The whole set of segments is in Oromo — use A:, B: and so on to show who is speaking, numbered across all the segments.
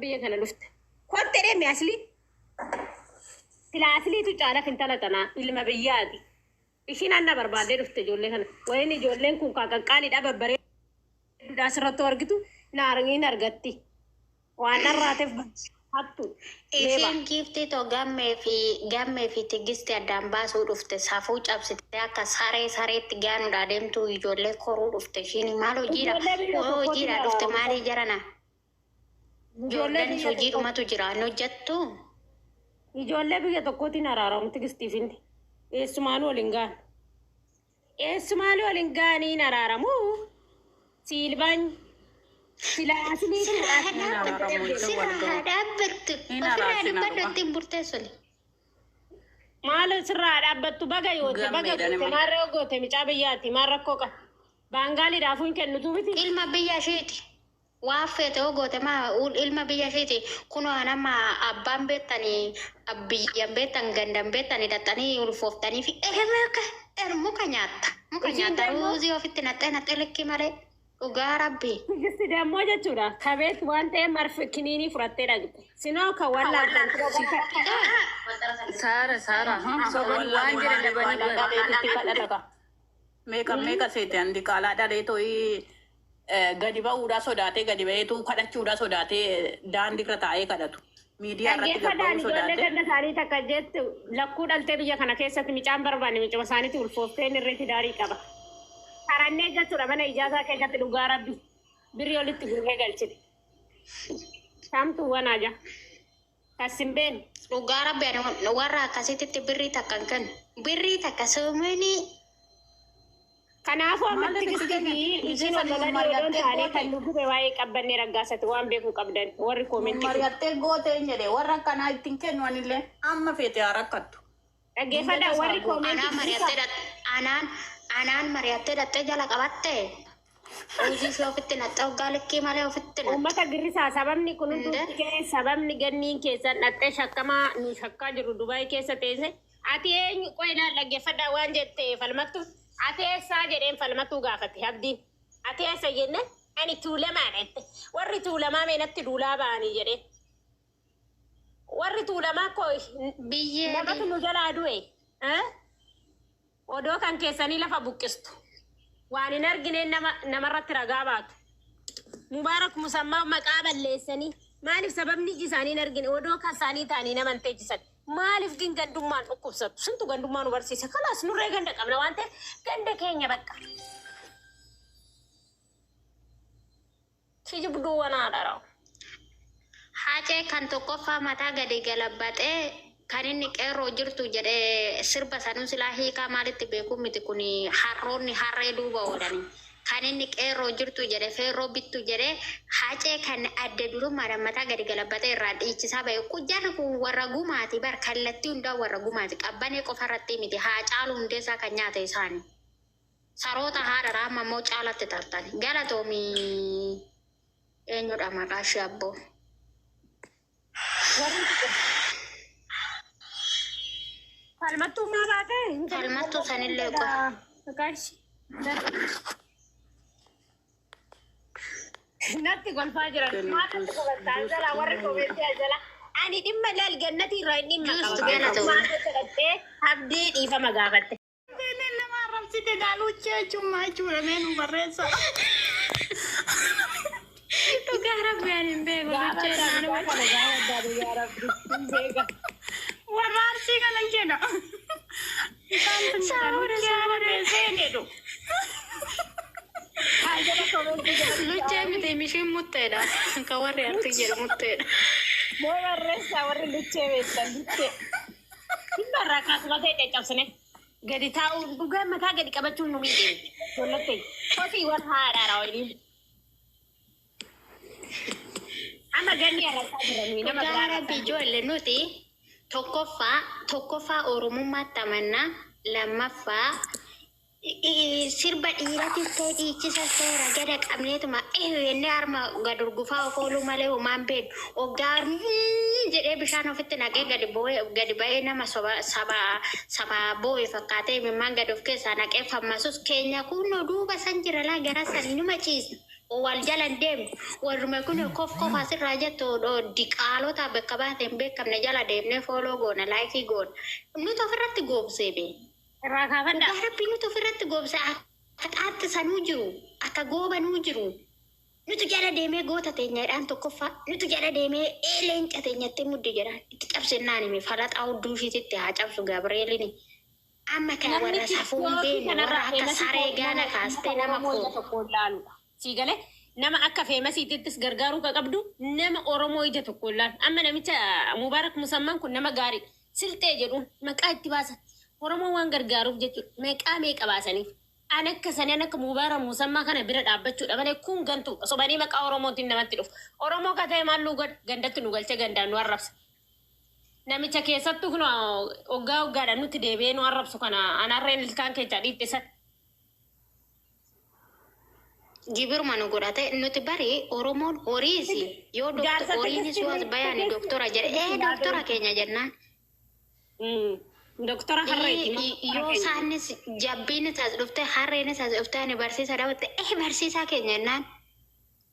A: biyya kana dhufte. Kottee deemi asli. Sila asliitu caala fintala tanaa ilma biyyaati. Ishiin anna barbaadee dhufte ijoollee kana. Wayin ijoolleen kun qaqqaaliidha babbareedu asirratti argitu naarngiin argatti. Waan dharraateef hattu.
B: Ishiin giiftii too gammee fi tigiste addaan baasuu dhufte safuu cabsite akka sareetti gaanuudha deemtu ijoollee koruu dhufte ishiin maal hojiidha dhufte maalii jarana ijoolleen hojii dhumatu jira hin hojjettu.
A: Ijoollee biyya tokkootiin araaramu tigistiifinni eessumaan waliin gaan eessumaan waliin gaaniin araaramu siilbaan silaasni
B: dhaabbattu ofirraa dubbadhu ittiin burteessoli.
A: Maal sirraa dhaabbattu baga goote maarree goote micaa biyyaatti maal rakkoo qaba baangaaliidhaafuu hin kennitu miti.
B: Ilma biyya isheeti. Waa feete goote ilma biyya isheeti kunoo nama abbaan beektanii biyyan beektan gandan beektanii dhaxxanii ulfooftanii fi muka nyaatta ruuzii ofitti naxxee likkii malee dhugaa rabbi.
A: Tigisti dammoo jechuudha kabeet waan ta'e marfi kiniinii fudhatteedha jirti. Sinoo kan wallaaltan
C: Saara waan jira dabanii meeqa seete andi qaalaa dhalee to'ii gadi ba'uudhaa sodaatee gadi ba'eetu kadhachuudhaa sodaatee daandii irra taa'ee kadhatu. Miidiyaa irratti gabba'uu sodaatee.
A: Ganda isaanii takka jettu lakkuu dhaltee biyya kana keessatti micaan barbaanne micuma isaaniitti ulfooftee irratti daarii qaba. Karannee jechuudha mana ijaasaa keessatti dhugaa rabbi birrii olitti gurgee galchite. Saamtuu wanaaja. Kasimbeen.
B: Dhugaa rabbi warra akkasitti birrii takka hin kennu. Birrii takka soomanii.
A: Kanaafuu ammatti tigistii isin ololanii odoon taanee kan nuggube waa'ee qabbannee raggaasatti waan beekuu qabdan warri koomentii.
C: Mari'attee gootee hin jedhe warra akkanaa ittiin kennu anillee amma feete haa rakkattu.
A: Dhaggeeffadha warri koomentii.
B: Anaan mari'attee dhattee jala qabatte hojii ishee ofitti naxxee hoggaa likkii malee ofitti naxxee.
A: Uummata girrisaa sababni kun sababni ganniin keessan dhattee shakkamaa nu shakkaa jiru Dubaay keessa teesse ati eenyu qoyinaan dhaggeeffadha waan jette falmattu ati eessaa jedheen falmattuu gaafate abdiin ati eessa jenne ani tuulamaa dhette warri tuulamaa meenatti duulaa ba'anii jedheen warri tuulamaa koo
B: biyyee
A: namatu nu jalaa du'e. Odoo kan keessanii lafa buqqistu waan hin argine namarratti ragaa baatu. Mubaarak musammaa maqaa balleessanii maaliif sababni iji isaanii hin argine odoo kan isaanii ta'anii nama hin teechisan maaliif gandummaan dhukkubsatu sintu gandummaa nu barsiise kalaas nurree ganda qabna waan ta'eef ganda keenya bakka. Kijibduu wanaadha raa'u.
B: Haacee kan tokkoffaa mataa gadi galabbatee. Kan inni qeerroo jirtu jedhee sirba sanuu silaa hiikaa maalitti beeku miti kun harroonni harree duuba oolanii. Kan inni qeerroo jirtu jedhee feerroo bittu jedhee haacee kan adda durummaadhaan mataa gadi galabbatee irraa dhiichisaa ba'e. Kujjaan kun warra gumaati bar kallattii hundaa warra gumaati qabbanee qofarratti miti haa caalu hundeessaa kan nyaate isaanii. Saroota haadha raama immoo caalatti tartani. Galatoomii eenyudha maqaa ishee abboo.
A: Falmattuu maa baatee?
B: Falmattuu sanillee qofa.
A: Natti golfaa jiran maatatti qofataa jala warri koomentii jala ani dhimma laal gannatii irraa inni dhimma qaba. Maata jedhattee abdii dhiifama gaafatte.
C: Beeneen nama arrabsite gaaluchee jechuun jechuudha meenu barreessa.
B: Dhugaa rabbi ani hin beeku luchee nama
A: kana gaafadhaa dhugaa rabbi hin beeka.
C: Warra arsii kana jedha.
B: Luchee miti mishiin mutteedha. Kan warri arsii jedhu mutteedha.
A: Moo barreessaa warri luchee beektan luchee. Dhimma irraa kaasuma ta'e caccabsine. Gadi taa'uu dhugaa mataa gadi qabachuun nu miidhee. Jollattee kotii warra haadhaadha waliin. Amma ganni arrabsaa jiran nama
B: Dhugaa rabbi ijoollee nuti tokkoffaa oromummaatti amannaa lammaffaa sirba dhiiratis ta'e dhiichisas ta'e ragada qabneetuma inni harma gad urgufaa of ooluu malee homaan beeku hoggaa jedhee bishaan ofitti naqee gadi ba'ee nama saba boo'e fakkaatee imimmaan gad of keessaa naqee fammasus keenya kun duuba san jira laa gara sanii numa ciisa wal jalan deem warrume kun kof asirraa jettu diqaalota bakka baateen beekamne jala deemne follow goona like goona nuti ofirratti goobsee be
A: irraa kaafadha.
B: rabbi nuti ofirratti goobse akka xaatti sanuu jiru akka goobanuu jiru nuti jala deemee goota teenyaadhaan tokkoffaa nuti jala deemee leenca teenyatti muddi jedha itti cabsinnaan himi falaxaa hudduu ishiititti haa cabsu Gabrielini amma kana warra safuun beenu warra akka saree gaana kaastee nama koo
A: Sigale nama akka feemasiittis gargaaruu ka qabdu nama Oromoo ija tokko ilaalu. Amma namicha Mubaarak Musamman kun nama gaarii silxee jedhuun maqaa itti baasan. Oromoo waan gargaaruuf jechuudha. Meeqa baasaniif. An akka saniin akka Mubaarak Musamman kana bira dhaabbachuudha malee kun gantuu sobanii maqaa Oromootiin namatti dhufu. Oromoo ka ta'e maal gandatti nu galchee gandaan nu arrabsa. Namicha keessattuu kun hoggaadhaan nutti deebi'ee nu arrabsu kana anarreen ilkaan keessa dhiittisan.
B: Gibir manu godhate nuti bari Oromoon horiisi yoo horiinis yoo as bayani doktora jedhe doktora keenya jennaan
A: doktora harreeti
B: yoo isaanis jabbiinis as dhufte harreenis as dhufte ani barsiisa dabatte barsiisaa keenya jennaan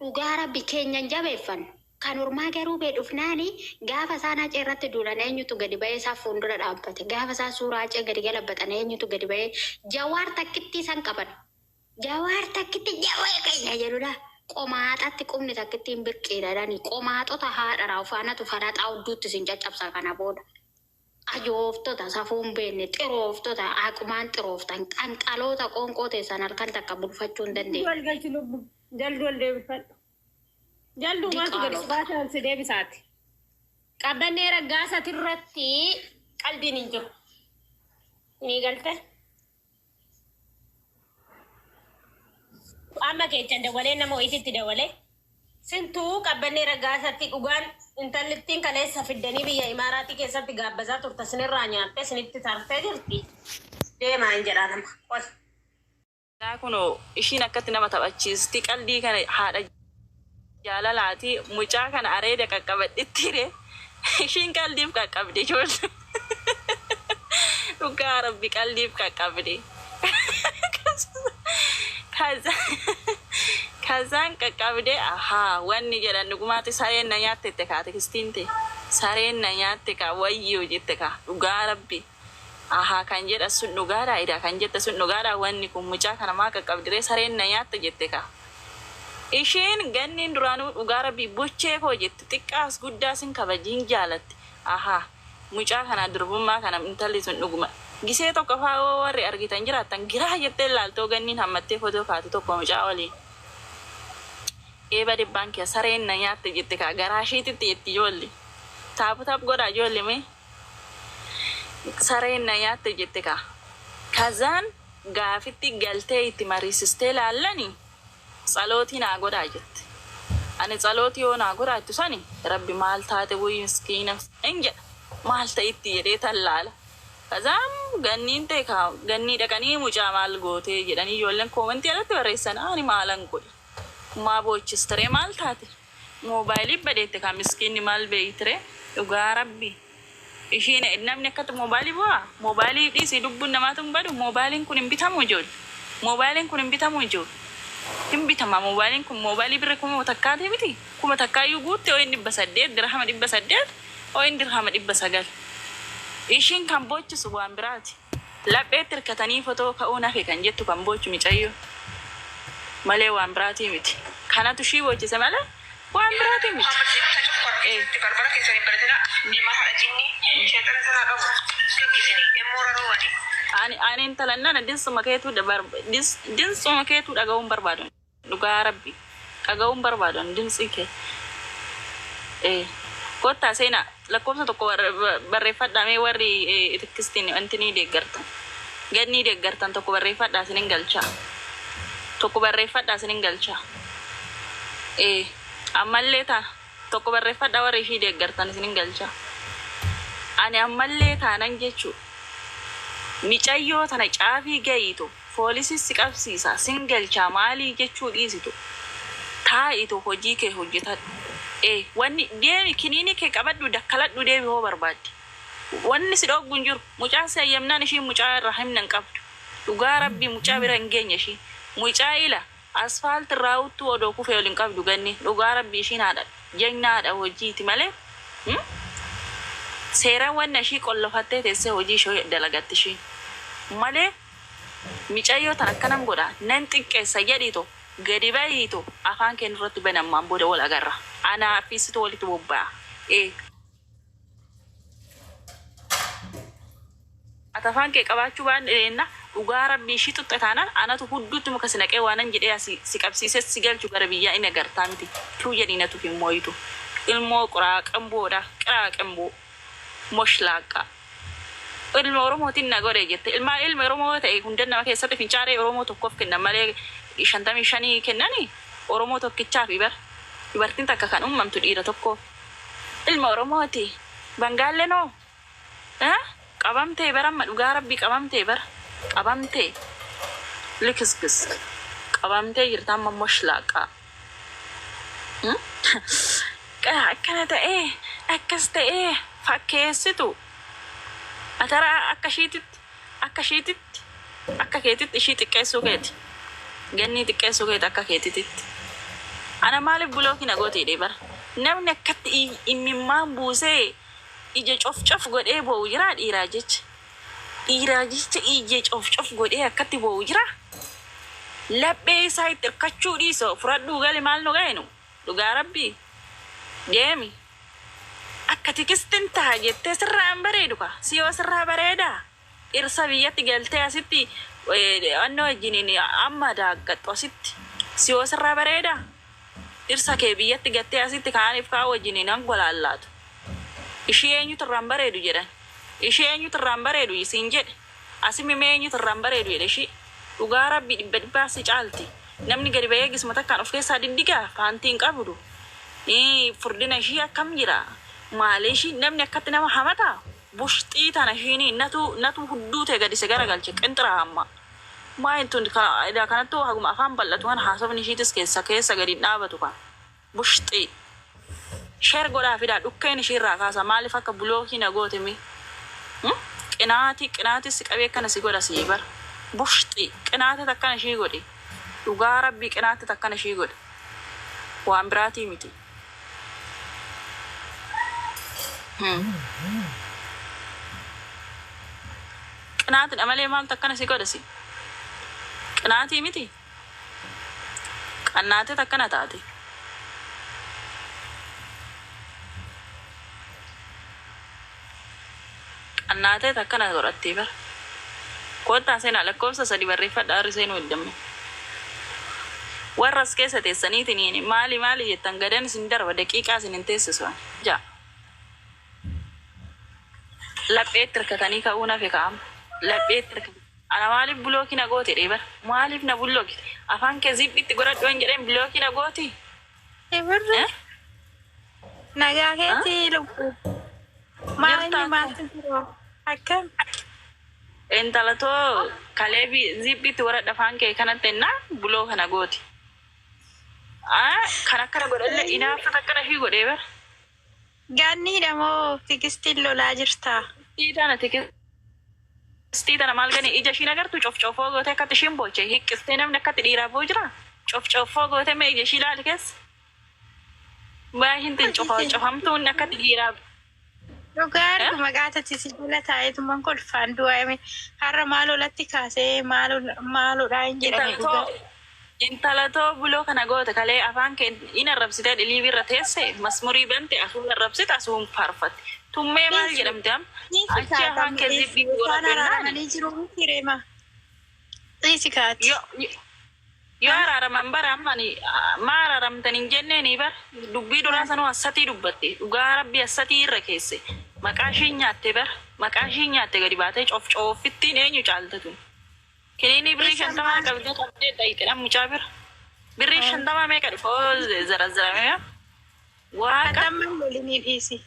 B: dhugaa rabbi keenyan jabeeffan kan ormaa garuu bee dhufnaani gaafa isaan hacee irratti duulan eenyutu gadi ba'ee isaa fuuldura dhaabbate gaafa isaa suuraa hacee gadi galabbatan eenyutu gadi ba'ee jawaar takkitti isaan qaban Jawar takkitti jawaa keenya jedhudha. Qomaatatti qubni takkitti hin birqiidhaadhaani. Qomaatota haadharaa ufaanatu falaxaa hudduutti sin caccabsaa kana booda. Ajooftota safuun beenne xirooftota aqumaan xirooftan qanqaloota qoonqoo teessan halkan takka bulfachuu hin dandeenye.
A: Jaldu wal deebifadhu. Jaldu maaltu gadi baasan si deebisaati. Qabbannee raggaasatirratti qalbiin hin jiru. Ni galte. Amma keechan dawalee nama ho'iititti dawalee sintuu qabbannee raggaasatti dhugaan intallittiin kaleessa fiddanii biyya Imaaraatii keessatti gaabbasaa turte sinirraa nyaattee sinitti tartee jirti. Deemaa hin jedhaa nama. Qol.
D: Kunoo ishiin akkatti nama taphachiisti qalbii kana haadha jaalalaati mucaa kana areeda qaqqabadhittire ishiin qalbiif qaqqabde ijoollee. Dhugaa rabbi qalbiif qaqqabde. Kazan qaqqabde wanni jedhan dhugumaatti sareen na nyaatte itti kaate kistiinte sareen na nyaatte ka wayyoo jette ka dhugaa rabbi kan jedha sun dhugaadha ida kan jette sun dhugaadha wanni kun mucaa kana maa qaqqabdiree sareen na nyaatte jette ka ishiin ganniin duraanuu dhugaa rabbi bochee koo jette xiqqaas guddaas hin kabajiin jaalatte mucaa kana durbummaa kana intalli sun dhuguma gisee tokko fa'aa warri argitan jiraattan giraa jettee laaltoo ganniin hammattee fotoo kaatu tokko mucaa waliin. Eeba dhibbaan kee sareen na nyaatte jette ka garaa isheetitti jetti ijoolli. Taap godhaa ijoolli mee sareen na nyaatte jette ka. Kazaan gaafitti galtee itti mariisistee laallani tsalootii naa godhaa jette. Ani tsalootii yoo naa godhaa itti sani rabbi maal taate bu'ii miskiina hin jedha maal ta'itti jedhee tallaala. Kazaan ganniin ta'e gannii dhaqanii mucaa maal gootee jedhanii ijoolleen koomentii alatti barreessan ani maalan godhe. Maa boochistere maal taate moobaayilii badeette kan miskiinni maal beeytire dhugaa rabbi ishiin namni akkatti moobaayilii bu'aa moobaayilii dhiisii lubbuun namaatu hin badu moobaayiliin kun hin bitamu ijoollee moobaayiliin kun hin bitamu ijoollee hin bitama moobaayiliin kun moobaayilii birri kuma takkaatee miti kuma takkaayyuu guutte ooyin 800 dirhama 800 ooyin dirhama 900 ishiin kan boochisu waan biraati lapheetti hirkatanii fotoo ka'uu nafe kan jettu kan boochu micayyoo. Malee waan biraatii miti. Kanatu shii bochise malee waan biraatii miti. Ani intalannaan dinsuma keetuu dhaga'uun barbaadu. Dhugaa rabbi dhaga'uun barbaadu dinsi kee. Kottaa seenaa lakkoofsa tokko barreeffadhaamee warri itikistiin wanti ni deeggartan. Ganni deeggartan tokko barreeffadhaa sinin galchaa. Tokko barreeffadhaa sinin galchaa. Ammallee tokko barreeffadhaa warri ishii deeggartan sinin galchaa. Ani ammallee taanan jechuu micayyoo tana caafii gayiitu poolisii si qabsiisa sin galchaa maalii jechuu dhiisitu taa'itu hojii kee hojjetadhu. Wanni deemi kiniini kee qabadhu dakkaladhu deemi hoo barbaadde. Wanni si dhoggu hin jiru mucaa si ayyamnaan ishii mucaa irraa himna hin qabdu. Dhugaa rabbii mucaa bira hin geenye ishii. Mucaa ila asfaalt raawuttu odoo kufee olin qabdu ganni dhugaa rabbii ishiin haadha jagnaadha hojiiti malee seeraan wanna ishii qollofattee teessee hojii ishee dalagatti ishii malee micayyoo tan akkanam godha nan xiqqeessa jedhiito gadi bayiito afaan kee irratti banammaan booda wal agarra anaa fi situ walitti bobba'a atafaan kee qabaachuu baan dheenna dhugaa rabbii ishii tuxxe taanaan anatu hudduutti muka sinaqee waanan jedhee si qabsiisee si galchu gara biyyaa inni agartaa miti tuu jedhiinatu fi mooyitu ilmoo quraaqamboodha qiraaqamboo moshlaaqaa ilma oromootiin na godhe jette ilma oromoo ta'e hundan nama keessatti fincaaree oromoo tokkoof kennan malee 55 kennani oromoo tokkichaaf dubartiin takka kan uumamtu dhiira tokkoof ilma oromooti bangaallenoo qabamtee bara amma dhugaa rabbii qabamtee likisgis qabamtee jirta amma moshlaaqaa akkana ta'ee akkas ta'ee fakkeessitu atara akka keetitti ishii xiqqeessuu keeti ganni xiqqeessuu keeti akka keetitti ana maaliif bulookiin agootiidhe bara namni akkatti imimmaan buusee ija cof godhee boo'u jira dhiiraa jecha ija cof godhee akkatti boo'u jira laphee isaa itti hirkachuu dhiisoo fudhadhuu gali maal nu ga'enu dhugaa rabbii deemi akka tikistin ta'a jettee sirraan bareedu ka siyoo sirraa bareedaa dhirsa biyyatti galtee asitti annoo wajjiniin amma daaggaxxu asitti siyoo sirraa bareedaa dhirsa kee biyyatti gattee asitti kaaniif kaa wajjiniin angolaallaatu ishee eenyutu irraan bareedu jedhan ishee eenyutu irraan bareedu isiin jedhe asimimee eenyutu irraan bareedu jedhe ishii dhugaa rabbii dhibba si caalti namni gadi bahee gisma takkaan of keessaa diddigaa faantiin qabdu furdina ishii akkam jira maalee ishii namni akkatti nama hamataa bushxii tana ishiin natu hudduu ta'e gadi se garagalche qinxiraa amma maayintuun kanattuu haguma afaan bal'atu kan haasofni ishiitis keessa gadi dhaabatu kan bushxii sheer godhaa fidaa dhukkeen ishiirraa kaasa maaliif akka bulookii na goote mi qinaati si qabee akkana si godha si bara bushxii qinaati takkana ishii godhe dhugaa rabbii qinaati takkana ishii godhe waan biraatii miti qinaati malee maal takkana si godha si qinaatii miti qannaate takkana taate qannaatee takkana godhattee bara koottaa seenaa lakkoofsa 3 barreeffadha harri seenuu heddamme warras keessa teessaniitiin maali jettan gadan isin darba daqiiqaa isin hin teessisu jaa lapheetti hirkatanii ka'uu nafe ka'ama lapheetti hirkatanii ana maaliif bulookii na goote dheebar maaliif na bulookite afaan kee ziphitti godhadhu hin jedheen bulookii na gooti
E: nagaa keetii lubbuu maali maaltu jiru akkam
D: intalatoo kaleebi ziphitti godhadhu afaan kee kanatti ennaa buloo kana gooti kan akkana godhalle inaafta takkana ishii godhee bar
E: gaanniidha moo tikistiin lolaa jirtaa
D: tikistii tana maal gani ija ishiin agartu cofcofoo goote akkatti ishiin booche hiqqistee namni akkatti dhiiraaf boo jira cofcofoo goote mee ija ishii laali keessa baay'intiin cofamtuun akkatti dhiiraaf
E: dhugaan maqaatatti si jala taa'eetumaan kolfaan du'aame har'a maalolatti kaasee maalodhaa hin jedhame dhugaa
D: intalatoo buloo kana goote kalee afaan kee in arrabsitee dhiliibii irra teesse masmurii bante asuun arrabsite asuun faarfatte tummee maal jedhamte am achi afaan kee zibbii
E: godhadhanii jiru hireema dhiisi kaati
D: yoo araaraman bara ammani maa araaramtan hin jenneeni bar dubbii duraa sanuu assatii dubbatte dhugaa rabbii assatii irra keesse maqaa ishii nyaatte gadi baatee coofittiin eenyu caaltatu kiniini birrii 50 qabdee dhayite mucaa bira birrii 50 meeqa dhufoo zarazarame waaqa
E: damman lolini dhiisi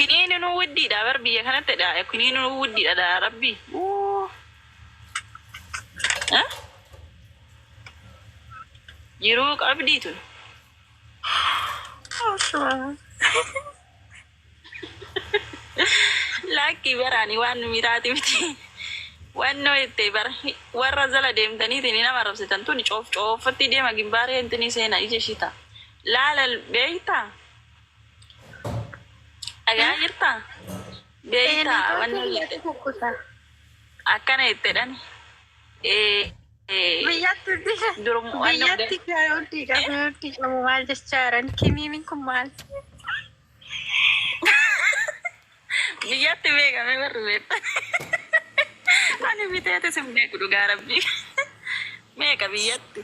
D: kiniini nu widdiidha bar biyya kanatti dha kiniini nu widdiidha dha rabbii yeroo qabdiitun laakki baraani waan miraati miti Wanno itti bar warra zala deemtaniitiin nama rabsitan tuni cooffatti deema gimbaaree intini seena ija shita. Laala beektaa? Dhagaa jirtaa? Beektaa wanno itti. Akkana ittidhan.
E: Biyyatti qabu maal jechaaran kiniiniin kun maal?
D: Biyyatti beekame barri beekta. Ani biteete simnee dhugaa rabbii. Meeqa biyyatti.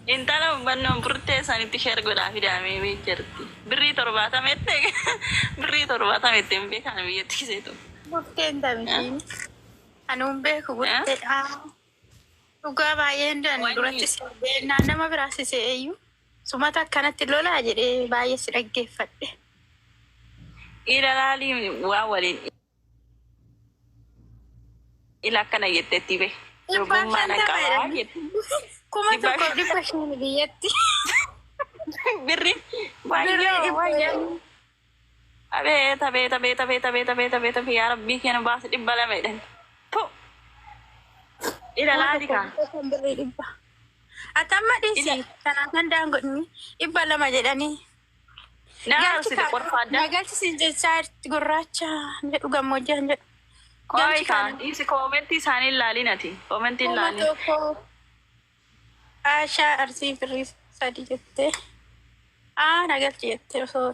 D: Intala umbannoon furtee sanitti sheer godhaa fidaamee beekjarti. Birrii 70 birrii 70 hin beekan biyyatti kiseetu.
E: Bukkeen damishiin. Anuun beeku butteedha. Dhugaa baay'een duratti beeknaan nama biraasisee eeyyuu. Sumata akkanatti lolaa jedhee baay'ee si dhaggeeffadhe.
D: Ilaalii waa waliin. Ila akkana jetteetti be. Durbummaan qabaa jette.
E: 1,500 biyyatti.
D: Birri baay'ee. Abeeta yaa rabbii keenya baasi 200 dhan. Ilaalii kaa.
E: Atamma dhiisi. Kanaan kan daangodni 200 jedhanii. Nagalchisiin jechaa gurraacha jedhu gammoojjaan jedhu.
D: Koi kan, isi komenti isaanii ilaalinati. Komenti ilaalin.
E: Ashaa arsii birrii 3 jettee. Nagalchi jettee osoo.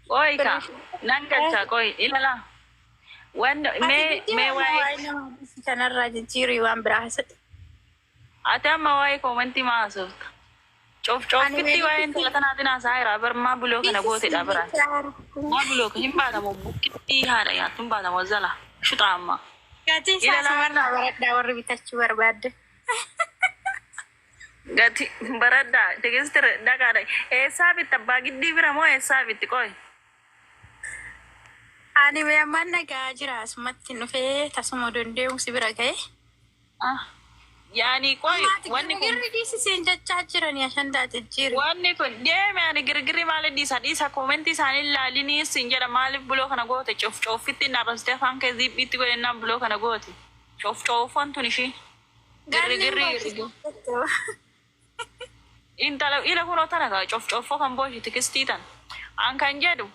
D: Koi kan, nan galcha koi ilala. Wanno mee waa'ee
E: kanarraa jijjiirii waan biraa haasa'e.
D: ati amma waa'ee komenti maasofta. Coofitti waa'ee intala tanaatiin haasaa jira. Barmaa buloo kana gooteedha biraan. Maa buloo hin baatamu bukkitti haadha yaattu hin baatamu zala. Shutaamma.
E: Gatii isaa samarraa baradhaa warri bitachuu barbaadde.
D: Gati baradhaa tegeesti dhagaadha. Eessaa bitta abbaa giddii bira moo eessaa bitti qoy?
E: Ani beeman nagaa jira asumatti dhufee tasuma dandeemu si bira ga'e.
D: Yaani qoy wanni kun
E: girgirri dhiisiseen jechaa jiranii ashandaa jijjiiri.
D: wanni kun deeme ani girgirri maaliif dhiisa koomenti isaanii ilaalinii siin jedha maaliif buloo kana goote cooffitti narrastee afaan kee ziphiitti godhennaan buloo kana goote cooffoon tun ishii girgirri intala ila kunoo tana kaa cooffoo kan booshi tikistiitan an kan jedhu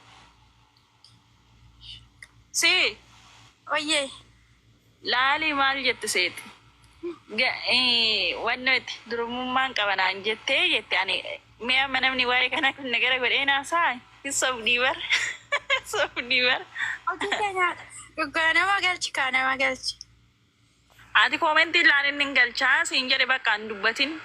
D: si
E: Oyyee.
D: laalii maal jette seeti wanno itti durumummaan qabanaan jette ani mi'a namni waa'ee kana kun nagara godhee naasaa sobdii bar.
E: Hojii keenya dhugaa nama galchi.
D: Ati koomenti ilaalin hin galchaa siin jedhe bakka hin dubbatin.